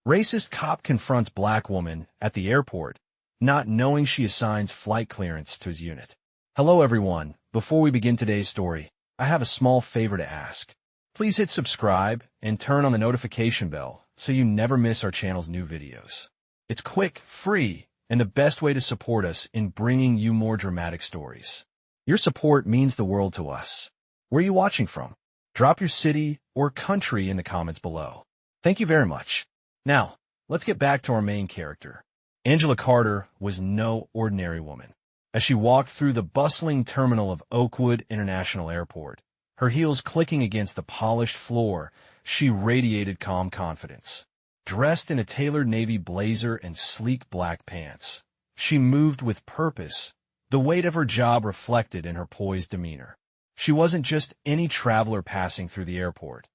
Racist cop confronts black woman at the airport, not knowing she assigns flight clearance to his unit. Hello everyone, before we begin today's story, I have a small favor to ask. Please hit subscribe and turn on the notification bell so you never miss our channel's new videos. It's quick, free, and the best way to support us in bringing you more dramatic stories. Your support means the world to us. Where are you watching from? Drop your city or country in the comments below. Thank you very much. Now, let's get back to our main character. Angela Carter was no ordinary woman. As she walked through the bustling terminal of Oakwood International Airport, her heels clicking against the polished floor, she radiated calm confidence. Dressed in a tailored navy blazer and sleek black pants, she moved with purpose, the weight of her job reflected in her poised demeanor. She wasn't just any traveler passing through the airport.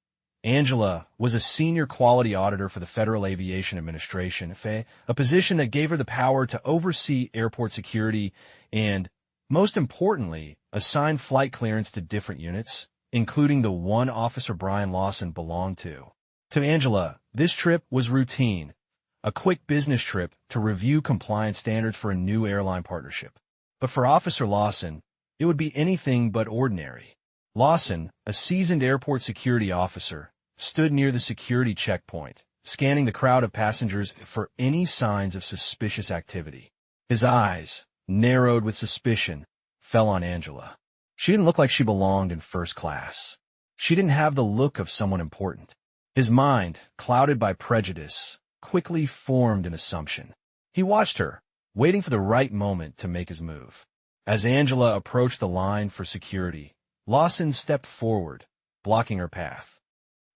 Angela was a senior quality auditor for the Federal Aviation Administration, a position that gave her the power to oversee airport security and, most importantly, assign flight clearance to different units, including the one Officer Brian Lawson belonged to. To Angela, this trip was routine, a quick business trip to review compliance standards for a new airline partnership. But for Officer Lawson, it would be anything but ordinary. Lawson, a seasoned airport security officer, stood near the security checkpoint, scanning the crowd of passengers for any signs of suspicious activity. His eyes, narrowed with suspicion, fell on Angela. She didn't look like she belonged in first class. She didn't have the look of someone important. His mind, clouded by prejudice, quickly formed an assumption. He watched her, waiting for the right moment to make his move. As Angela approached the line for security, Lawson stepped forward, blocking her path.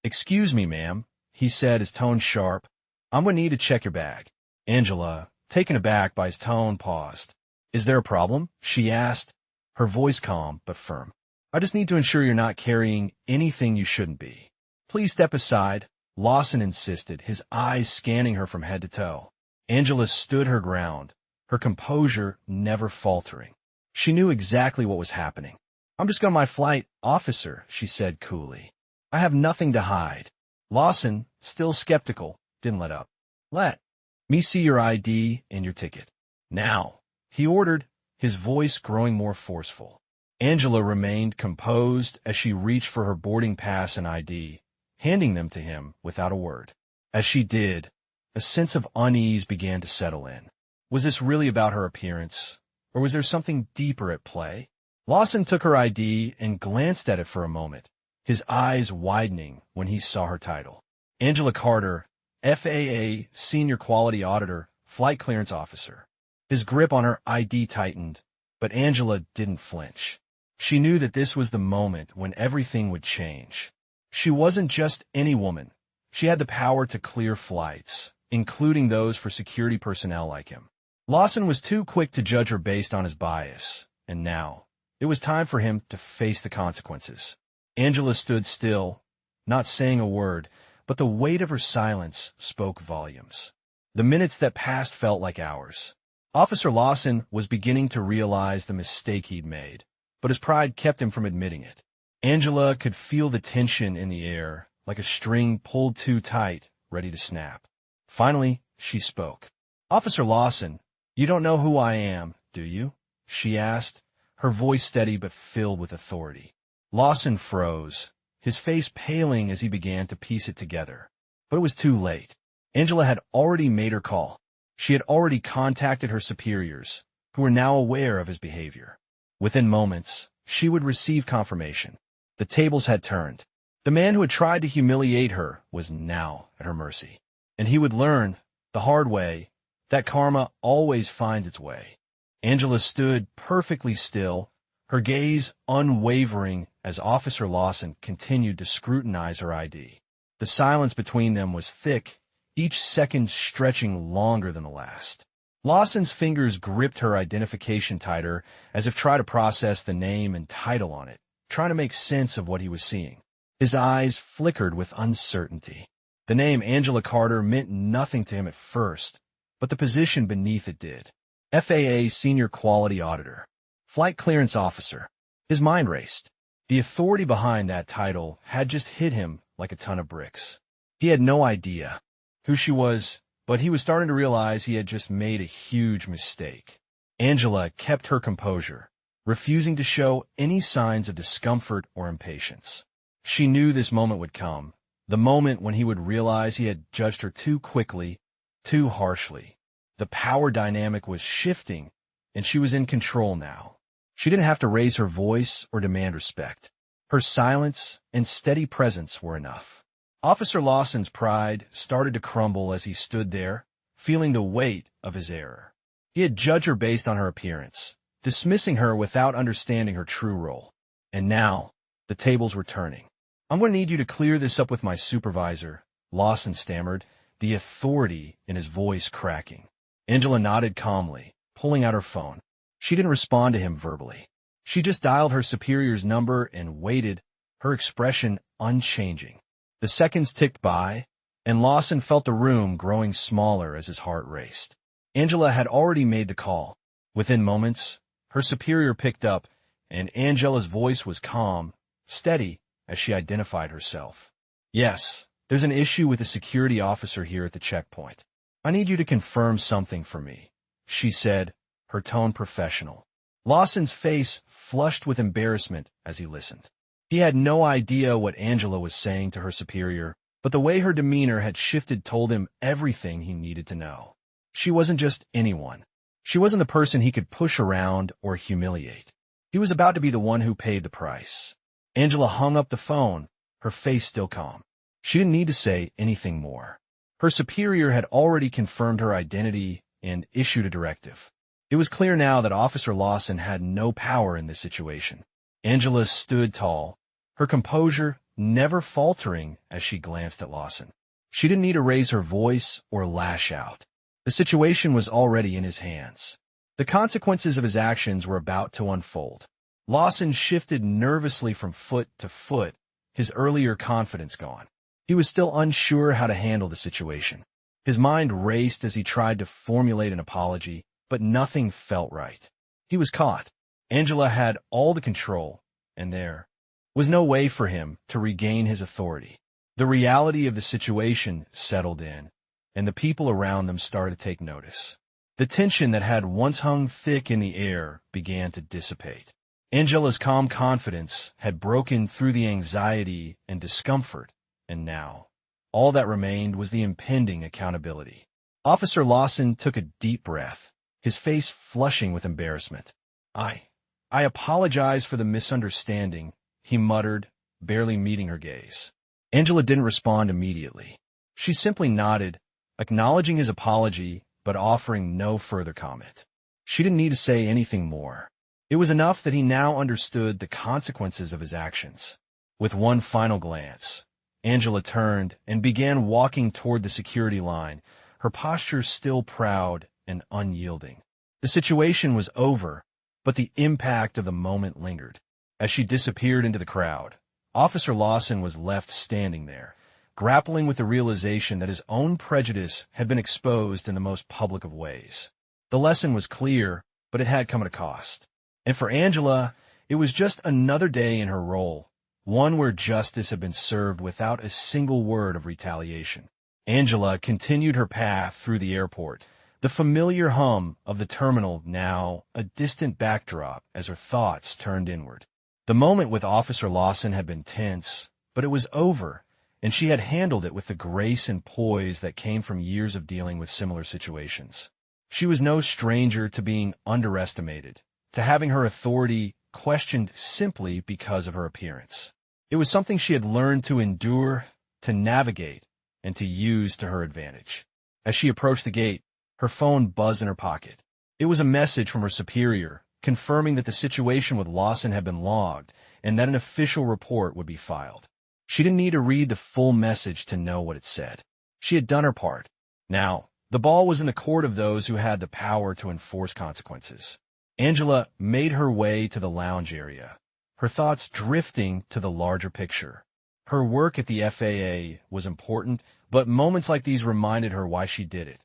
"Excuse me, ma'am," he said, his tone sharp. "I'm going to need to check your bag." Angela, taken aback by his tone, paused. "Is there a problem?" she asked, her voice calm but firm. "I just need to ensure you're not carrying anything you shouldn't be." "Please step aside," Lawson insisted, his eyes scanning her from head to toe. Angela stood her ground, her composure never faltering. She knew exactly what was happening. "I'm just on my flight, officer," she said coolly. "I have nothing to hide." Lawson, still skeptical, didn't let up. "Let me see your ID and your ticket. Now," he ordered, his voice growing more forceful. Angela remained composed as she reached for her boarding pass and ID, handing them to him without a word. As she did, a sense of unease began to settle in. Was this really about her appearance, or was there something deeper at play? Lawson took her ID and glanced at it for a moment, his eyes widening when he saw her title. Angela Carter, FAA Senior Quality Auditor, Flight Clearance Officer. His grip on her ID tightened, but Angela didn't flinch. She knew that this was the moment when everything would change. She wasn't just any woman. She had the power to clear flights, including those for security personnel like him. Lawson was too quick to judge her based on his bias, and now it was time for him to face the consequences. Angela stood still, not saying a word, but the weight of her silence spoke volumes. The minutes that passed felt like hours. Officer Lawson was beginning to realize the mistake he'd made, but his pride kept him from admitting it. Angela could feel the tension in the air, like a string pulled too tight, ready to snap. Finally, she spoke. "Officer Lawson, you don't know who I am, do you?" she asked, her voice steady but filled with authority. Lawson froze, his face paling as he began to piece it together. But it was too late. Angela had already made her call. She had already contacted her superiors, who were now aware of his behavior. Within moments, she would receive confirmation. The tables had turned. The man who had tried to humiliate her was now at her mercy. And he would learn, the hard way, that karma always finds its way. Angela stood perfectly still, her gaze unwavering as Officer Lawson continued to scrutinize her ID. The silence between them was thick, each second stretching longer than the last. Lawson's fingers gripped her identification tighter, as if trying to process the name and title on it, trying to make sense of what he was seeing. His eyes flickered with uncertainty. The name Angela Carter meant nothing to him at first, but the position beneath it did. FAA Senior Quality Auditor. Flight Clearance Officer. His mind raced. The authority behind that title had just hit him like a ton of bricks. He had no idea. who she was, but he was starting to realize he had just made a huge mistake. Angela kept her composure, refusing to show any signs of discomfort or impatience. She knew this moment would come, the moment when he would realize he had judged her too quickly, too harshly. The power dynamic was shifting, and she was in control now. She didn't have to raise her voice or demand respect. Her silence and steady presence were enough. Officer Lawson's pride started to crumble as he stood there, feeling the weight of his error. He had judged her based on her appearance, dismissing her without understanding her true role. And now, the tables were turning. "I'm going to need you to clear this up with my supervisor," Lawson stammered, the authority in his voice cracking. Angela nodded calmly, pulling out her phone. She didn't respond to him verbally. She just dialed her superior's number and waited, her expression unchanging. The seconds ticked by, and Lawson felt the room growing smaller as his heart raced. Angela had already made the call. Within moments, her superior picked up, and Angela's voice was calm, steady, as she identified herself. "Yes, there's an issue with the security officer here at the checkpoint. I need you to confirm something for me," she said, her tone professional. Lawson's face flushed with embarrassment as he listened. He had no idea what Angela was saying to her superior, but the way her demeanor had shifted told him everything he needed to know. She wasn't just anyone. She wasn't the person he could push around or humiliate. He was about to be the one who paid the price. Angela hung up the phone, her face still calm. She didn't need to say anything more. Her superior had already confirmed her identity and issued a directive. It was clear now that Officer Lawson had no power in this situation. Angela stood tall, her composure never faltering as she glanced at Lawson. She didn't need to raise her voice or lash out. The situation was already in his hands. The consequences of his actions were about to unfold. Lawson shifted nervously from foot to foot, his earlier confidence gone. He was still unsure how to handle the situation. His mind raced as he tried to formulate an apology, but nothing felt right. He was caught. Angela had all the control, and there was no way for him to regain his authority. The reality of the situation settled in, and the people around them started to take notice. The tension that had once hung thick in the air began to dissipate. Angela's calm confidence had broken through the anxiety and discomfort, and now, all that remained was the impending accountability. Officer Lawson took a deep breath, his face flushing with embarrassment. I apologize for the misunderstanding," he muttered, barely meeting her gaze. Angela didn't respond immediately. She simply nodded, acknowledging his apology, but offering no further comment. She didn't need to say anything more. It was enough that he now understood the consequences of his actions. With one final glance, Angela turned and began walking toward the security line, her posture still proud and unyielding. The situation was over, but the impact of the moment lingered. As she disappeared into the crowd, Officer Lawson was left standing there, grappling with the realization that his own prejudice had been exposed in the most public of ways. The lesson was clear, but it had come at a cost. And for Angela, it was just another day in her role, one where justice had been served without a single word of retaliation. Angela continued her path through the airport, the familiar hum of the terminal now a distant backdrop as her thoughts turned inward. The moment with Officer Lawson had been tense, but it was over, and she had handled it with the grace and poise that came from years of dealing with similar situations. She was no stranger to being underestimated, to having her authority questioned simply because of her appearance. It was something she had learned to endure, to navigate, and to use to her advantage. As she approached the gate, her phone buzzed in her pocket. It was a message from her superior, confirming that the situation with Lawson had been logged and that an official report would be filed. She didn't need to read the full message to know what it said. She had done her part. Now, the ball was in the court of those who had the power to enforce consequences. Angela made her way to the lounge area, her thoughts drifting to the larger picture. Her work at the FAA was important, but moments like these reminded her why she did it,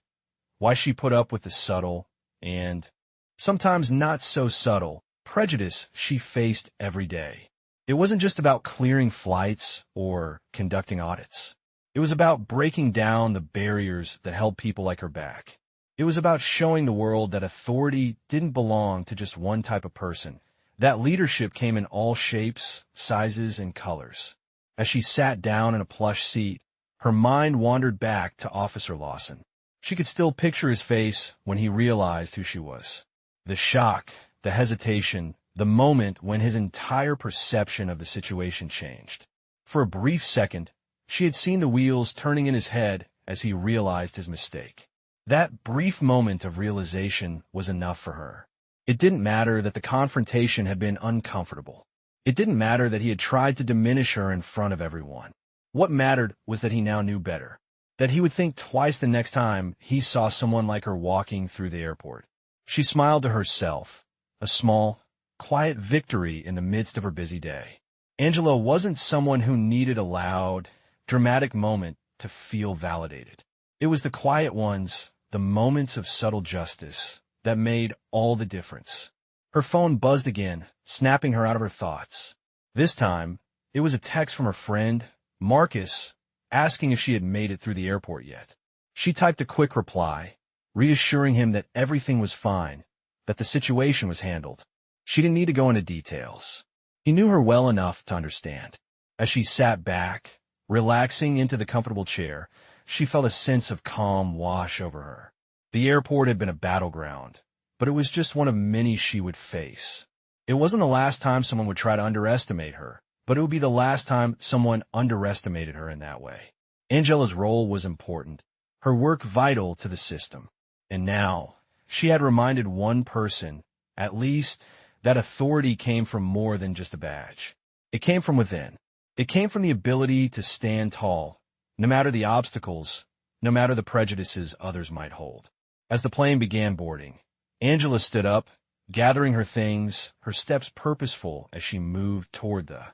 why she put up with the subtle and sometimes not so subtle prejudice she faced every day. It wasn't just about clearing flights or conducting audits. It was about breaking down the barriers that held people like her back. It was about showing the world that authority didn't belong to just one type of person, that leadership came in all shapes, sizes, and colors. As she sat down in a plush seat, her mind wandered back to Officer Lawson. She could still picture his face when he realized who she was. The shock, the hesitation, the moment when his entire perception of the situation changed. For a brief second, she had seen the wheels turning in his head as he realized his mistake. That brief moment of realization was enough for her. It didn't matter that the confrontation had been uncomfortable. It didn't matter that he had tried to diminish her in front of everyone. What mattered was that he now knew better, that he would think twice the next time he saw someone like her walking through the airport. She smiled to herself, a small, quiet victory in the midst of her busy day. Angela wasn't someone who needed a loud, dramatic moment to feel validated. It was the quiet ones, the moments of subtle justice, that made all the difference. Her phone buzzed again, snapping her out of her thoughts. This time, it was a text from her friend, Marcus, asking if she had made it through the airport yet. She typed a quick reply, reassuring him that everything was fine, that the situation was handled. She didn't need to go into details. He knew her well enough to understand. As she sat back, relaxing into the comfortable chair, she felt a sense of calm wash over her. The airport had been a battleground, but it was just one of many she would face. It wasn't the last time someone would try to underestimate her, but it would be the last time someone underestimated her in that way. Angela's role was important, her work vital to the system. And now, she had reminded one person, at least, that authority came from more than just a badge. It came from within. It came from the ability to stand tall, no matter the obstacles, no matter the prejudices others might hold. As the plane began boarding, Angela stood up, gathering her things, her steps purposeful as she moved toward the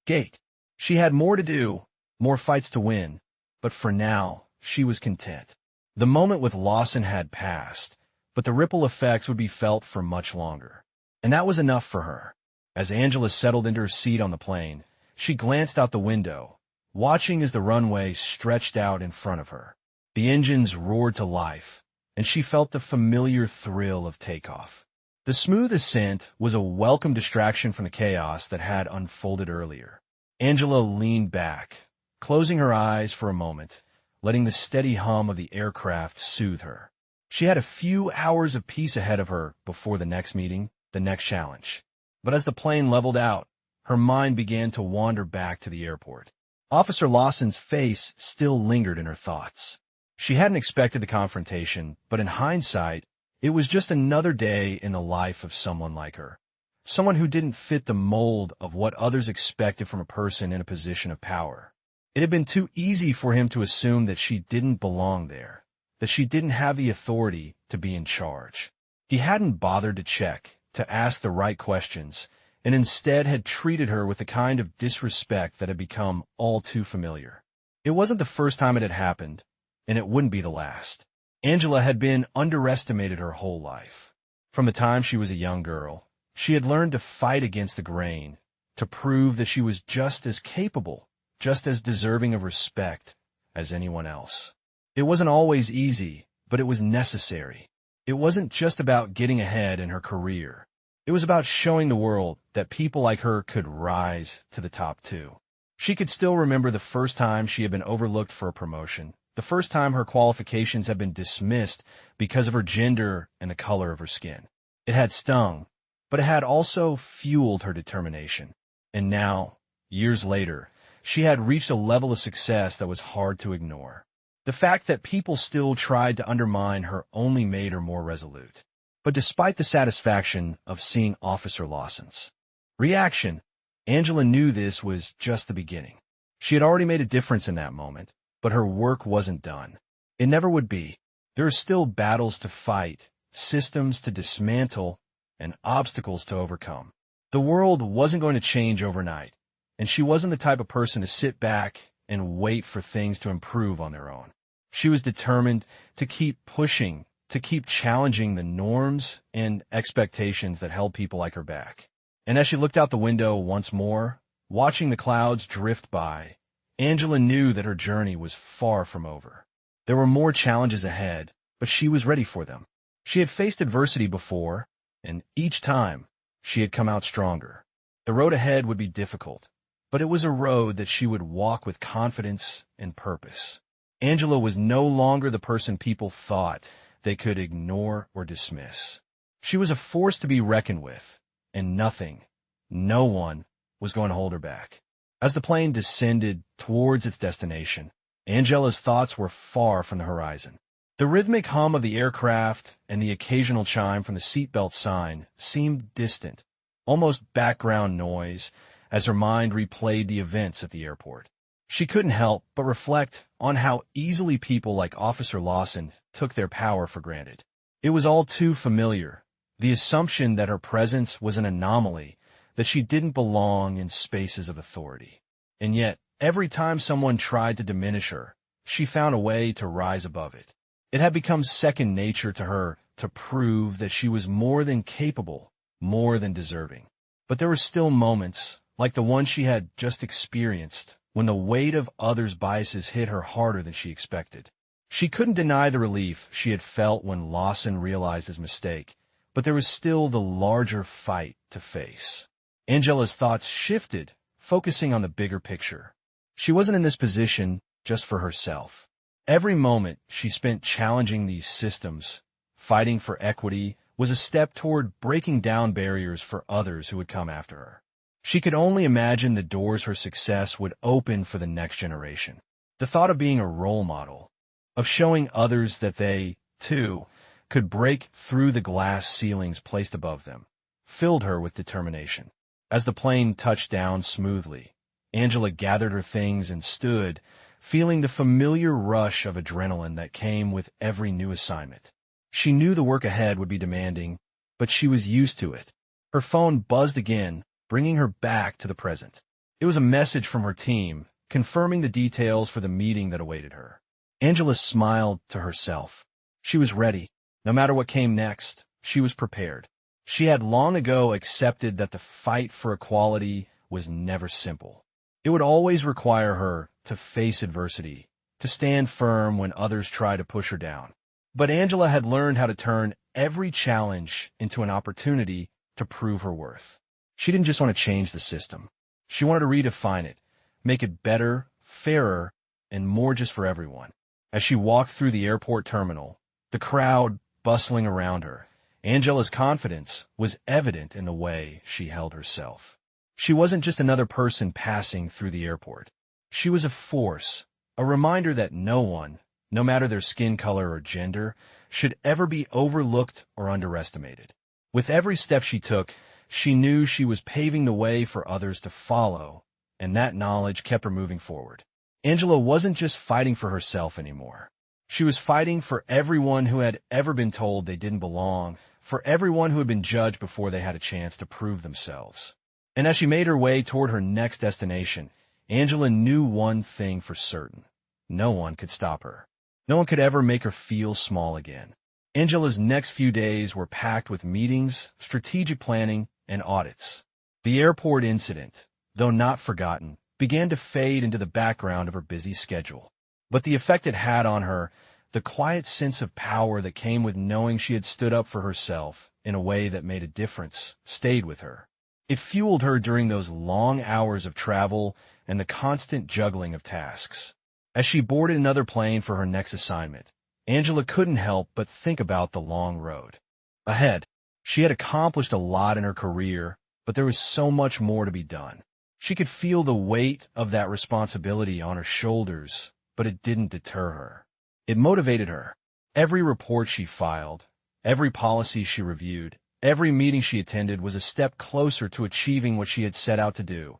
gate. She had more to do, more fights to win, but for now, she was content. The moment with Lawson had passed, but the ripple effects would be felt for much longer. And that was enough for her. As Angela settled into her seat on the plane, she glanced out the window, watching as the runway stretched out in front of her. The engines roared to life, and she felt the familiar thrill of takeoff. The smooth ascent was a welcome distraction from the chaos that had unfolded earlier. Angela leaned back, closing her eyes for a moment, letting the steady hum of the aircraft soothe her. She had a few hours of peace ahead of her before the next meeting, the next challenge. But as the plane leveled out, her mind began to wander back to the airport. Officer Lawson's face still lingered in her thoughts. She hadn't expected the confrontation, but in hindsight, it was just another day in the life of someone like her. Someone who didn't fit the mold of what others expected from a person in a position of power. It had been too easy for him to assume that she didn't belong there, that she didn't have the authority to be in charge. He hadn't bothered to check, to ask the right questions, and instead had treated her with a kind of disrespect that had become all too familiar. It wasn't the first time it had happened, and it wouldn't be the last. Angela had been underestimated her whole life. From the time she was a young girl, she had learned to fight against the grain, to prove that she was just as capable, just as deserving of respect as anyone else. It wasn't always easy, but it was necessary. It wasn't just about getting ahead in her career. It was about showing the world that people like her could rise to the top too. She could still remember the first time she had been overlooked for a promotion, the first time her qualifications had been dismissed because of her gender and the color of her skin. It had stung, but it had also fueled her determination. And now, years later, she had reached a level of success that was hard to ignore. The fact that people still tried to undermine her only made her more resolute. But despite the satisfaction of seeing Officer Lawson's reaction, Angela knew this was just the beginning. She had already made a difference in that moment, but her work wasn't done. It never would be. There are still battles to fight, systems to dismantle, and obstacles to overcome. The world wasn't going to change overnight, and she wasn't the type of person to sit back and wait for things to improve on their own. She was determined to keep pushing, to keep challenging the norms and expectations that held people like her back. And as she looked out the window once more, watching the clouds drift by, Angela knew that her journey was far from over. There were more challenges ahead, but she was ready for them. She had faced adversity before, and each time, she had come out stronger. The road ahead would be difficult, but it was a road that she would walk with confidence and purpose. Angela was no longer the person people thought they could ignore or dismiss. She was a force to be reckoned with, and nothing, no one, was going to hold her back. As the plane descended towards its destination, Angela's thoughts were far from the horizon. The rhythmic hum of the aircraft and the occasional chime from the seatbelt sign seemed distant, almost background noise, as her mind replayed the events at the airport. She couldn't help but reflect on how easily people like Officer Lawson took their power for granted. It was all too familiar, the assumption that her presence was an anomaly, that she didn't belong in spaces of authority. And yet, every time someone tried to diminish her, she found a way to rise above it. It had become second nature to her to prove that she was more than capable, more than deserving. But there were still moments, like the one she had just experienced, when the weight of others' biases hit her harder than she expected. She couldn't deny the relief she had felt when Lawson realized his mistake, but there was still the larger fight to face. Angela's thoughts shifted, focusing on the bigger picture. She wasn't in this position just for herself. Every moment she spent challenging these systems, fighting for equity, was a step toward breaking down barriers for others who would come after her. She could only imagine the doors her success would open for the next generation. The thought of being a role model, of showing others that they, too, could break through the glass ceilings placed above them, filled her with determination. As the plane touched down smoothly, Angela gathered her things and stood, feeling the familiar rush of adrenaline that came with every new assignment. She knew the work ahead would be demanding, but she was used to it. Her phone buzzed again, bringing her back to the present. It was a message from her team, confirming the details for the meeting that awaited her. Angela smiled to herself. She was ready. No matter what came next, she was prepared. She had long ago accepted that the fight for equality was never simple. It would always require her to face adversity, to stand firm when others tried to push her down. But Angela had learned how to turn every challenge into an opportunity to prove her worth. She didn't just want to change the system. She wanted to redefine it, make it better, fairer, and more just for everyone. As she walked through the airport terminal, the crowd bustling around her, Angela's confidence was evident in the way she held herself. She wasn't just another person passing through the airport. She was a force, a reminder that no one, no matter their skin color or gender, should ever be overlooked or underestimated. With every step she took, she knew she was paving the way for others to follow, and that knowledge kept her moving forward. Angela wasn't just fighting for herself anymore. She was fighting for everyone who had ever been told they didn't belong, for everyone who had been judged before they had a chance to prove themselves. And as she made her way toward her next destination, Angela knew one thing for certain. No one could stop her. No one could ever make her feel small again. Angela's next few days were packed with meetings, strategic planning, and audits. The airport incident, though not forgotten, began to fade into the background of her busy schedule. But the effect it had on her, the quiet sense of power that came with knowing she had stood up for herself in a way that made a difference, stayed with her. It fueled her during those long hours of travel and the constant juggling of tasks. As she boarded another plane for her next assignment, Angela couldn't help but think about the long road ahead. She had accomplished a lot in her career, but there was so much more to be done. She could feel the weight of that responsibility on her shoulders, but it didn't deter her. It motivated her. Every report she filed, every policy she reviewed, every meeting she attended was a step closer to achieving what she had set out to do,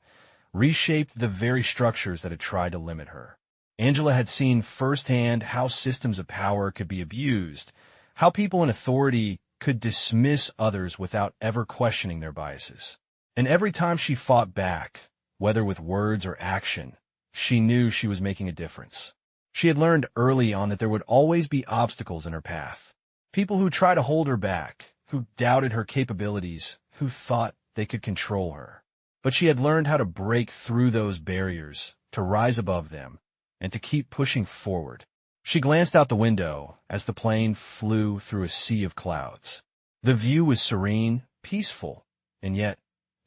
reshaped the very structures that had tried to limit her. Angela had seen firsthand how systems of power could be abused, how people in authority could dismiss others without ever questioning their biases. And every time she fought back, whether with words or action, she knew she was making a difference. She had learned early on that there would always be obstacles in her path. People who tried to hold her back, who doubted her capabilities, who thought they could control her. But she had learned how to break through those barriers, to rise above them, and to keep pushing forward. She glanced out the window as the plane flew through a sea of clouds. The view was serene, peaceful, and yet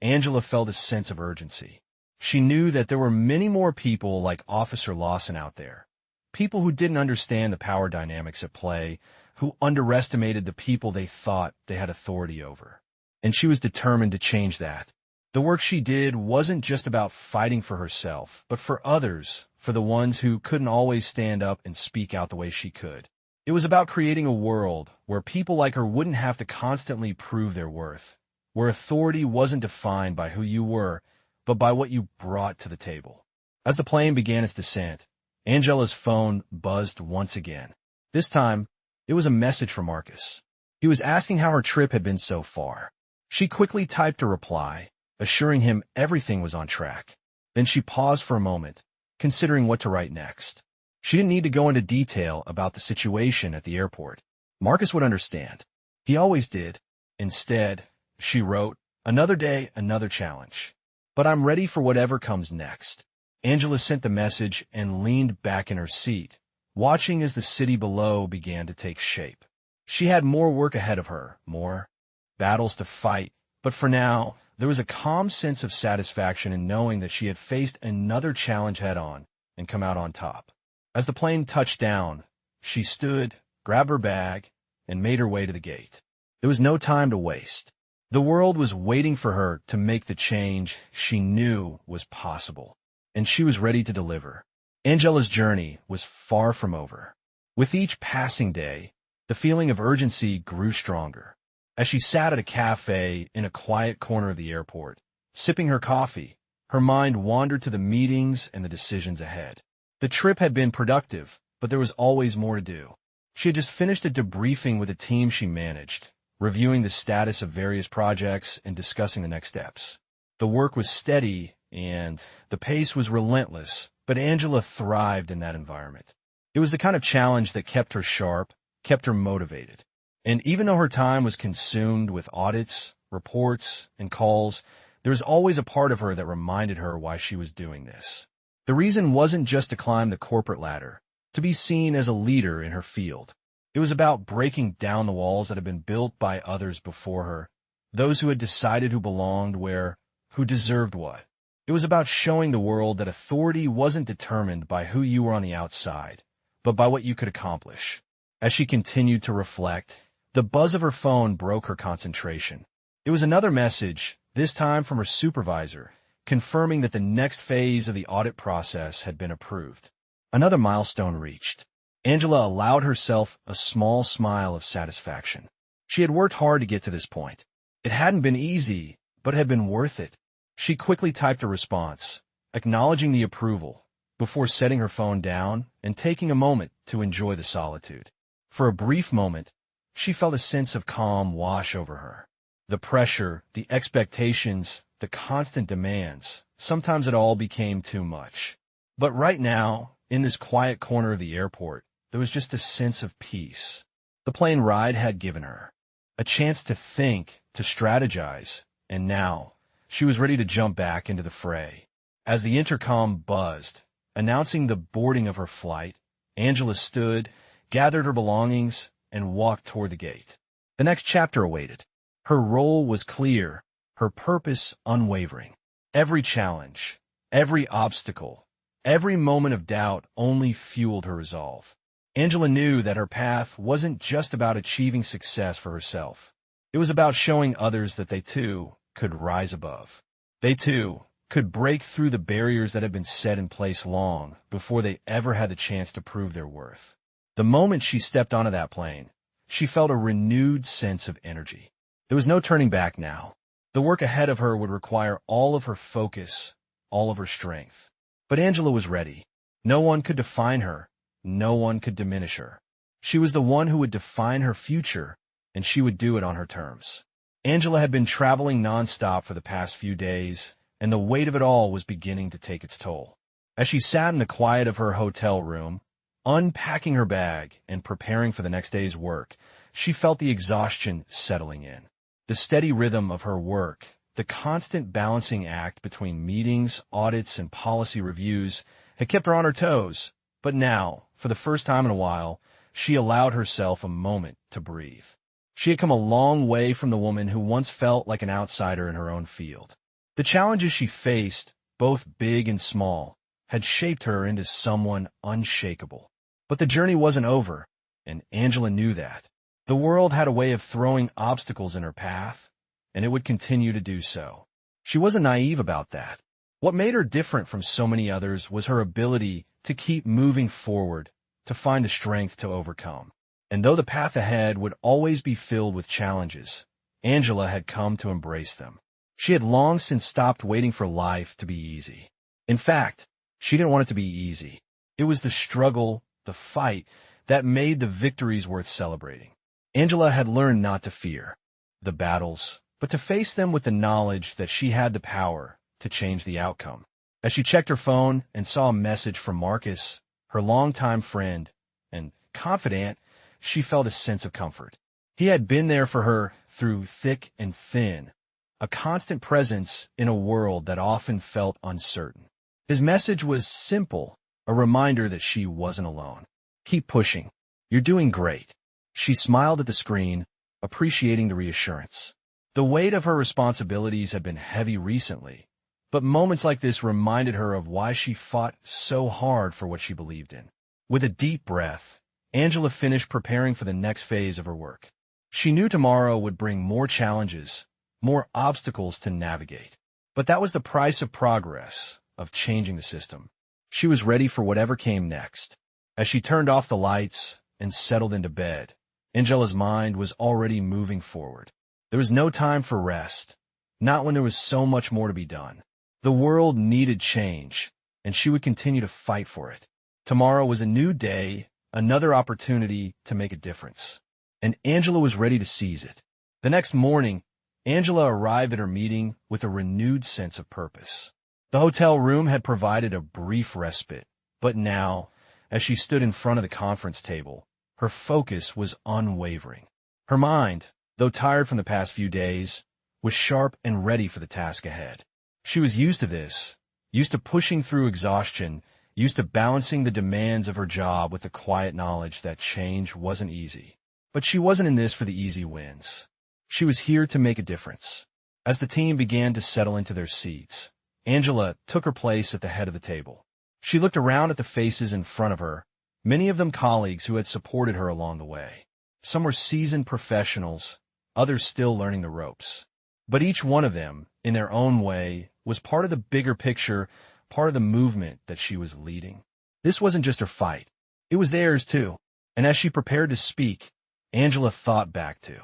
Angela felt a sense of urgency. She knew that there were many more people like Officer Lawson out there, people who didn't understand the power dynamics at play, who underestimated the people they thought they had authority over. And she was determined to change that. The work she did wasn't just about fighting for herself, but for others, for the ones who couldn't always stand up and speak out the way she could. It was about creating a world where people like her wouldn't have to constantly prove their worth, where authority wasn't defined by who you were, but by what you brought to the table. As the plane began its descent, Angela's phone buzzed once again. This time, it was a message from Marcus. He was asking how her trip had been so far. She quickly typed a reply, assuring him everything was on track. Then she paused for a moment, considering what to write next. She didn't need to go into detail about the situation at the airport. Marcus would understand. He always did. Instead, she wrote, "Another day, another challenge. But I'm ready for whatever comes next." Angela sent the message and leaned back in her seat, watching as the city below began to take shape. She had more work ahead of her, more battles to fight, but for now, there was a calm sense of satisfaction in knowing that she had faced another challenge head-on and come out on top. As the plane touched down, she stood, grabbed her bag, and made her way to the gate. There was no time to waste. The world was waiting for her to make the change she knew was possible, and she was ready to deliver. Angela's journey was far from over. With each passing day, the feeling of urgency grew stronger. As she sat at a cafe in a quiet corner of the airport, sipping her coffee, her mind wandered to the meetings and the decisions ahead. The trip had been productive, but there was always more to do. She had just finished a debriefing with a team she managed, reviewing the status of various projects and discussing the next steps. The work was steady and the pace was relentless, but Angela thrived in that environment. It was the kind of challenge that kept her sharp, kept her motivated. And even though her time was consumed with audits, reports, and calls, there was always a part of her that reminded her why she was doing this. The reason wasn't just to climb the corporate ladder, to be seen as a leader in her field. It was about breaking down the walls that had been built by others before her, those who had decided who belonged where, who deserved what. It was about showing the world that authority wasn't determined by who you were on the outside, but by what you could accomplish. As she continued to reflect, the buzz of her phone broke her concentration. It was another message, this time from her supervisor, confirming that the next phase of the audit process had been approved. Another milestone reached. Angela allowed herself a small smile of satisfaction. She had worked hard to get to this point. It hadn't been easy, but it had been worth it. She quickly typed a response, acknowledging the approval, before setting her phone down and taking a moment to enjoy the solitude. For a brief moment, she felt a sense of calm wash over her. The pressure, the expectations, the constant demands, sometimes it all became too much. But right now, in this quiet corner of the airport, there was just a sense of peace. The plane ride had given her a chance to think, to strategize, and now she was ready to jump back into the fray. As the intercom buzzed, announcing the boarding of her flight, Angela stood, gathered her belongings, and walked toward the gate. The next chapter awaited. Her role was clear, her purpose unwavering. Every challenge, every obstacle, every moment of doubt only fueled her resolve. Angela knew that her path wasn't just about achieving success for herself. It was about showing others that they too could rise above. They too could break through the barriers that had been set in place long before they ever had the chance to prove their worth. The moment she stepped onto that plane, she felt a renewed sense of energy. There was no turning back now. The work ahead of her would require all of her focus, all of her strength. But Angela was ready. No one could define her. No one could diminish her. She was the one who would define her future, and she would do it on her terms. Angela had been traveling nonstop for the past few days, and the weight of it all was beginning to take its toll. As she sat in the quiet of her hotel room, unpacking her bag and preparing for the next day's work, she felt the exhaustion settling in. The steady rhythm of her work, The constant balancing act between meetings, audits, and policy reviews had kept her on her toes, but now, for the first time in a while, she allowed herself a moment to breathe. She had come a long way from the woman who once felt like an outsider in her own field. The challenges she faced, both big and small, had shaped her into someone unshakable. But the journey wasn't over, and Angela knew that. The world had a way of throwing obstacles in her path, and it would continue to do so. She wasn't naive about that. What made her different from so many others was her ability to keep moving forward, to find the strength to overcome. And though the path ahead would always be filled with challenges, Angela had come to embrace them. She had long since stopped waiting for life to be easy. In fact, she didn't want it to be easy. It was the struggle, the fight, that made the victories worth celebrating. Angela had learned not to fear the battles, but to face them with the knowledge that she had the power to change the outcome. As she checked her phone and saw a message from Marcus, her longtime friend and confidant, she felt a sense of comfort. He had been there for her through thick and thin, a constant presence in a world that often felt uncertain. His message was simple, a reminder that she wasn't alone. Keep pushing. You're doing great. She smiled at the screen, appreciating the reassurance. The weight of her responsibilities had been heavy recently, but moments like this reminded her of why she fought so hard for what she believed in. With a deep breath, Angela finished preparing for the next phase of her work. She knew tomorrow would bring more challenges, more obstacles to navigate. But that was the price of progress, of changing the system. She was ready for whatever came next. As she turned off the lights and settled into bed, Angela's mind was already moving forward. There was no time for rest, not when there was so much more to be done. The world needed change, and she would continue to fight for it. Tomorrow was a new day, another opportunity to make a difference. And Angela was ready to seize it. The next morning, Angela arrived at her meeting with a renewed sense of purpose. The hotel room had provided a brief respite, but now, as she stood in front of the conference table, her focus was unwavering. Her mind, though tired from the past few days, was sharp and ready for the task ahead. She was used to this, used to pushing through exhaustion, used to balancing the demands of her job with the quiet knowledge that change wasn't easy. But she wasn't in this for the easy wins. She was here to make a difference. As the team began to settle into their seats, Angela took her place at the head of the table. She looked around at the faces in front of her, many of them colleagues who had supported her along the way. Some were seasoned professionals, others still learning the ropes. But each one of them, in their own way, was part of the bigger picture, part of the movement that she was leading. This wasn't just her fight. It was theirs too. And as she prepared to speak, Angela thought back to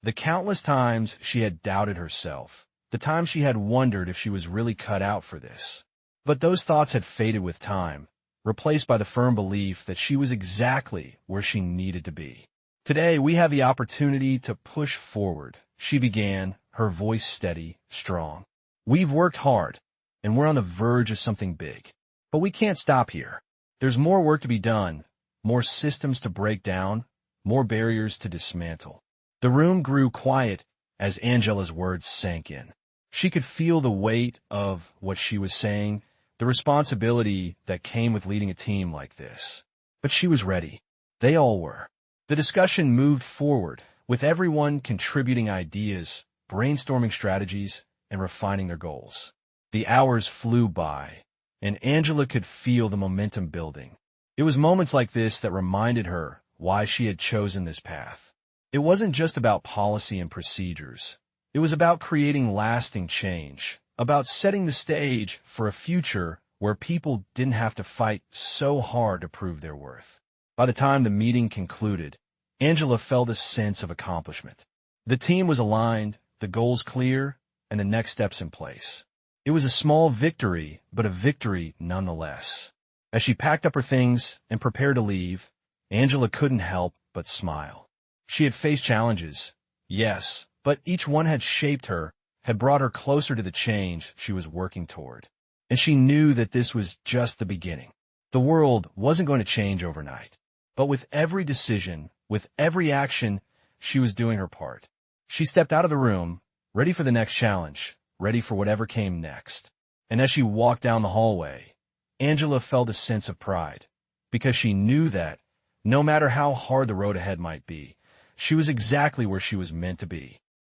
the countless times she had doubted herself, the times she had wondered if she was really cut out for this. But those thoughts had faded with time, replaced by the firm belief that she was exactly where she needed to be. Today, we have the opportunity to push forward, she began, her voice steady, strong. We've worked hard, and we're on the verge of something big. But we can't stop here. There's more work to be done, more systems to break down, more barriers to dismantle. The room grew quiet as Angela's words sank in. She could feel the weight of what she was saying, the responsibility that came with leading a team like this. But she was ready. They all were. The discussion moved forward, with everyone contributing ideas, brainstorming strategies, and refining their goals. The hours flew by, and Angela could feel the momentum building. It was moments like this that reminded her why she had chosen this path. It wasn't just about policy and procedures. It was about creating lasting change, about setting the stage for a future where people didn't have to fight so hard to prove their worth. By the time the meeting concluded, Angela felt a sense of accomplishment. The team was aligned, the goals clear, and the next steps in place. It was a small victory, but a victory nonetheless. As she packed up her things and prepared to leave, Angela couldn't help but smile. She had faced challenges, yes, but each one had shaped her, had brought her closer to the change she was working toward. And she knew that this was just the beginning. The world wasn't going to change overnight. But with every decision, with every action, she was doing her part. She stepped out of the room, ready for the next challenge, ready for whatever came next. And as she walked down the hallway, Angela felt a sense of pride, because she knew that, no matter how hard the road ahead might be, she was exactly where she was meant to be.